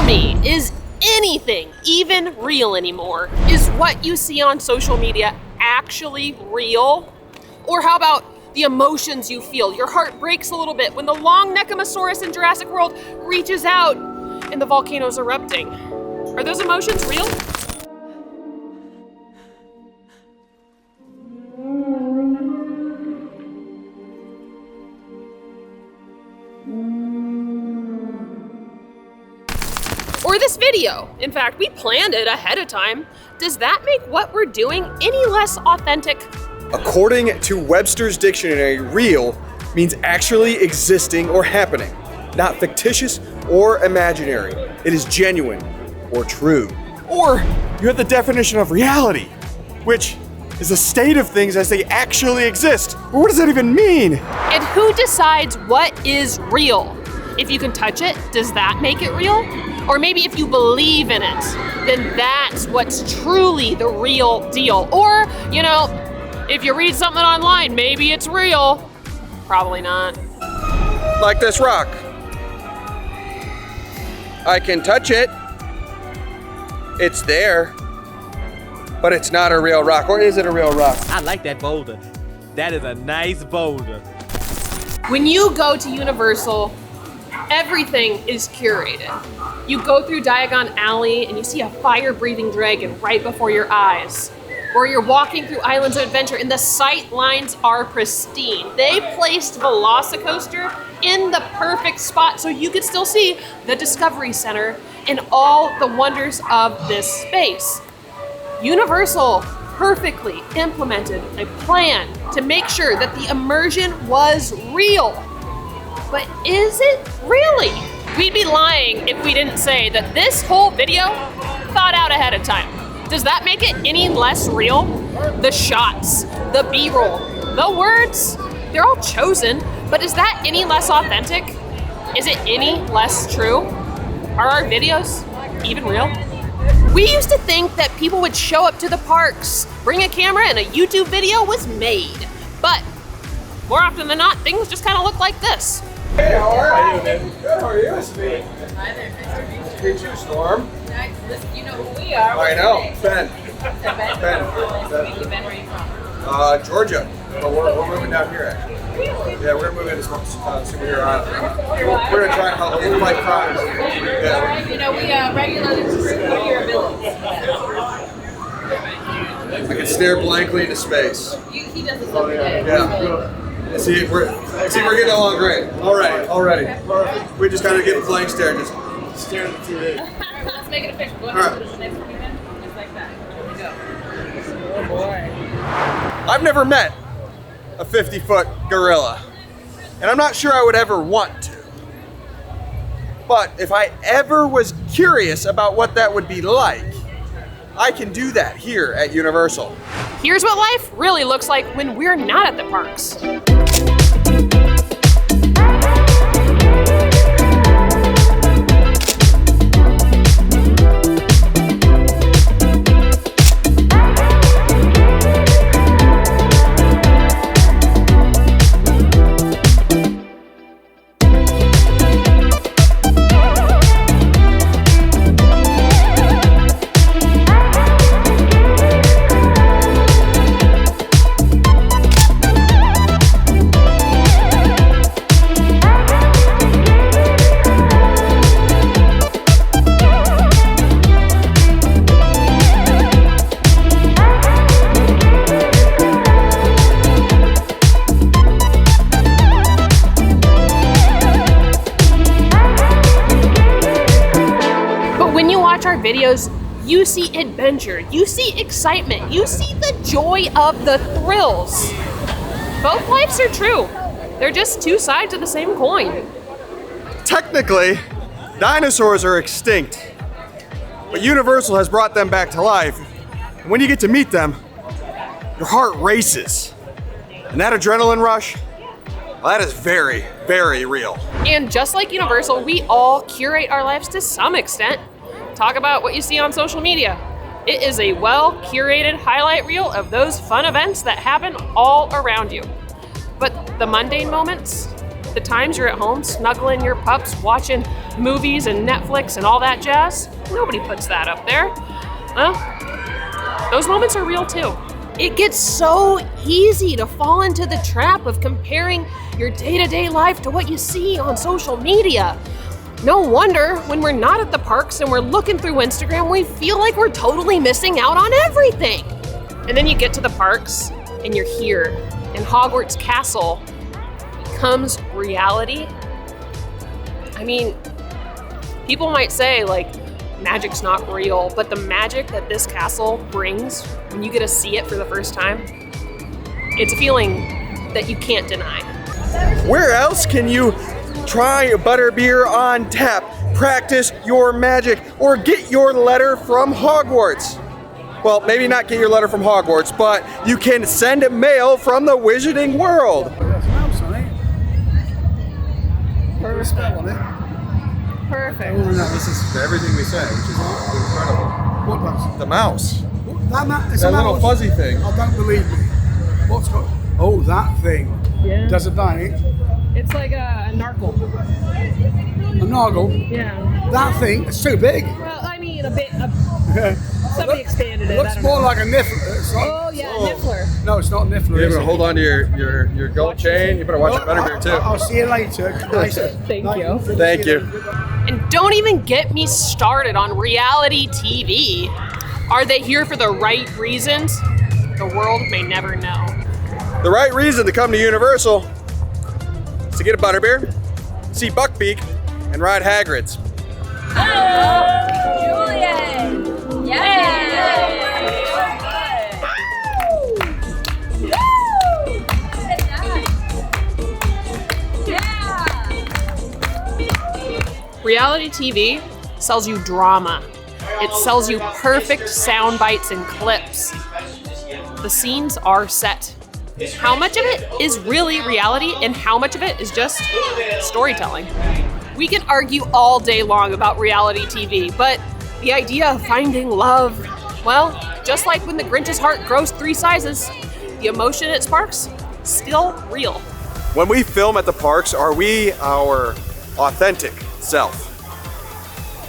me, is anything even real anymore? Is what you see on social media actually real? Or how about the emotions you feel? Your heart breaks a little bit when the long Nekomasaurus in Jurassic World reaches out and the volcano's erupting. Are those emotions real? Or this video. In fact, we planned it ahead of time. Does that make what we're doing any less authentic? According to Webster's dictionary, real means actually existing or happening, not fictitious or imaginary. It is genuine or true. Or you have the definition of reality, which is a state of things as they actually exist. But what does that even mean? And who decides what is real? If you can touch it, does that make it real? Or maybe if you believe in it, then that's what's truly the real deal. Or, you know, if you read something online, maybe it's real. Probably not. Like this rock. I can touch it. It's there. But it's not a real rock. Or is it a real rock? I like that boulder. That is a nice boulder. When you go to Universal, everything is curated. You go through Diagon Alley and you see a fire-breathing dragon right before your eyes. Or you're walking through Islands of Adventure and the sight lines are pristine. They placed Velocicoaster in the perfect spot so you could still see the Discovery Center and all the wonders of this space. Universal perfectly implemented a plan to make sure that the immersion was real. But is it really? We'd be lying if we didn't say that this whole video thought out ahead of time. Does that make it any less real? The shots, the B-roll, the words, they're all chosen, but is that any less authentic? Is it any less true? Are our videos even real? We used to think that people would show up to the parks, bring a camera, and a YouTube video was made. But more often than not, things just kind of look like this. Hey, how are you? Good, how are you? Hi there, nice to meet you. Meet you, Storm. Listen, you know who we are. I know, Ben. Ben. Nice to meet you, Ben. Where are you from? Georgia. But we're moving down here, actually. Really? Yeah, we're gonna move into some superhero island. We're gonna try and help people fight crimes. Yeah. You know, we regularly superhero villains. I can stare blankly into space. He does this every day. Yeah. See, we're getting along great. Already. Perfect. We just kind of give a blank stare, just stare at the TV. Alright, let's make it official. Go ahead and put us next to me, Ben. Just like that. Here we go. Oh boy. I've never met a 50-foot gorilla, and I'm not sure I would ever want to. But if I ever was curious about what that would be like, I can do that here at Universal. Here's what life really looks like when we're not at the parks. Our videos, you see adventure, you see excitement, you see the joy of the thrills. Both lives are true. They're just two sides of the same coin. Technically, dinosaurs are extinct, but Universal has brought them back to life. And when you get to meet them, your heart races. And that adrenaline rush, well, that is very, very real. And just like Universal, we all curate our lives to some extent. Talk about what you see on social media. It is a well-curated highlight reel of those fun events that happen all around you. But the mundane moments, The times you're at home snuggling your pups, watching movies and Netflix and all that jazz, nobody puts that up there. Well, those moments are real too. It gets so easy to fall into the trap of comparing your day-to-day life to what you see on social media. No wonder when we're not at the parks and we're looking through Instagram, we feel like we're totally missing out on everything. And then you get to the parks and you're here, and Hogwarts Castle becomes reality. I mean, people might say like magic's not real, but the magic that this castle brings when you get to see it for the first time, it's a feeling that you can't deny. Where else can you try butterbeer on tap, practice your magic, or get your letter from Hogwarts? Well, maybe not get your letter from Hogwarts, but you can send mail from the Wizarding World. Perfect. This is everything we say, which is incredible. What mouse? The mouse. It's That a little mouse. fuzzy thing. Oh, don't believe me. What's got? Oh, that thing. Yeah. Does it bite? It's like a nargle. A noggle. Yeah. That thing. It's too big. Well, I mean, somebody expanded It looks more like a niffler. It's like, Oh yeah, niffler. no, it's not a niffler. You is better it? hold on to your gold chain. You better watch your butterbeer too. I'll see you later. Thank you. Thank you. And don't even get me started on reality TV. Are they here for the right reasons? The world may never know. The right reason to come to Universal is to get a butterbeer, see Buckbeak, and ride Hagrid's. Julian! Yay! Reality TV sells you drama. It sells you perfect sound bites and clips. The scenes are set. How much of it is really reality and how much of it is just storytelling? We can argue all day long about reality TV, but the idea of finding love, well, just like when the Grinch's heart grows 3 sizes, the emotion it sparks, still real. When we film at the parks, are we our authentic self?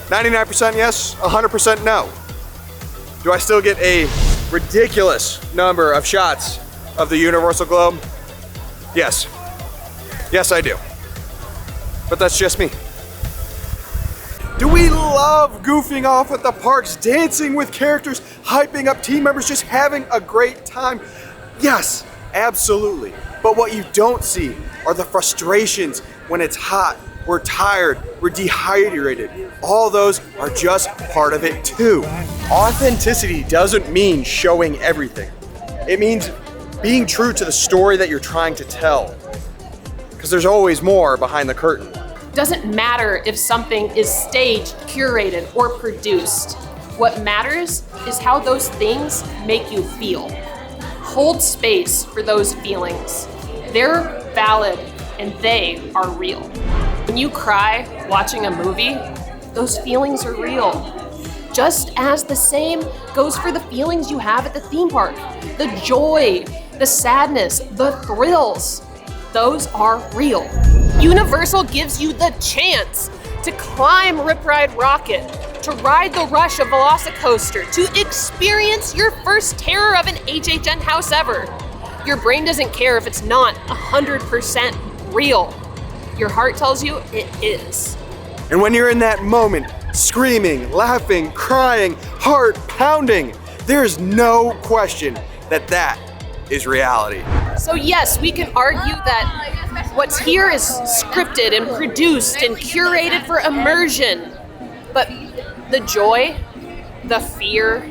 99% yes, 100% no. Do I still get a ridiculous number of shots of the Universal Globe? Yes. Yes, I do. But that's just me. Do we love goofing off at the parks, dancing with characters, hyping up team members, just having a great time? Yes, absolutely. But what you don't see are the frustrations when it's hot, we're tired, we're dehydrated. All those are just part of it too. Authenticity doesn't mean showing everything. It means being true to the story that you're trying to tell. Because there's always more behind the curtain. Doesn't matter if something is staged, curated, or produced. What matters is how those things make you feel. Hold space for those feelings. They're valid and they are real. When you cry watching a movie, those feelings are real. Just as the same goes for the feelings you have at the theme park. The joy, the sadness, the thrills. Those are real. Universal gives you the chance to climb Rip Ride Rocket, to ride the rush of Velocicoaster, to experience your first terror of an HHN house ever. Your brain doesn't care if it's not 100% real. Your heart tells you it is. And when you're in that moment, screaming, laughing, crying, heart pounding, there's no question that that is reality. So yes, we can argue that what's here is scripted and produced and curated for immersion. But the joy, the fear,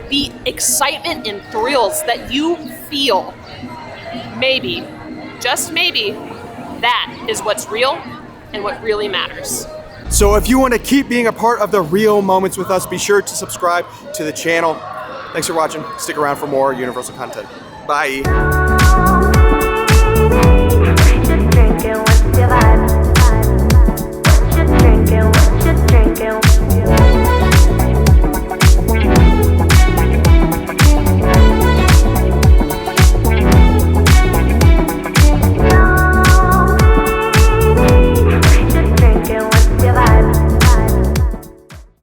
the excitement and thrills that you feel, maybe, just maybe, that is what's real and what really matters. So if you want to keep being a part of the real moments with us, be sure to subscribe to the channel. Thanks for watching. Stick around for more Universal content. Bye. Drinking, what's your vibe? Just drinking,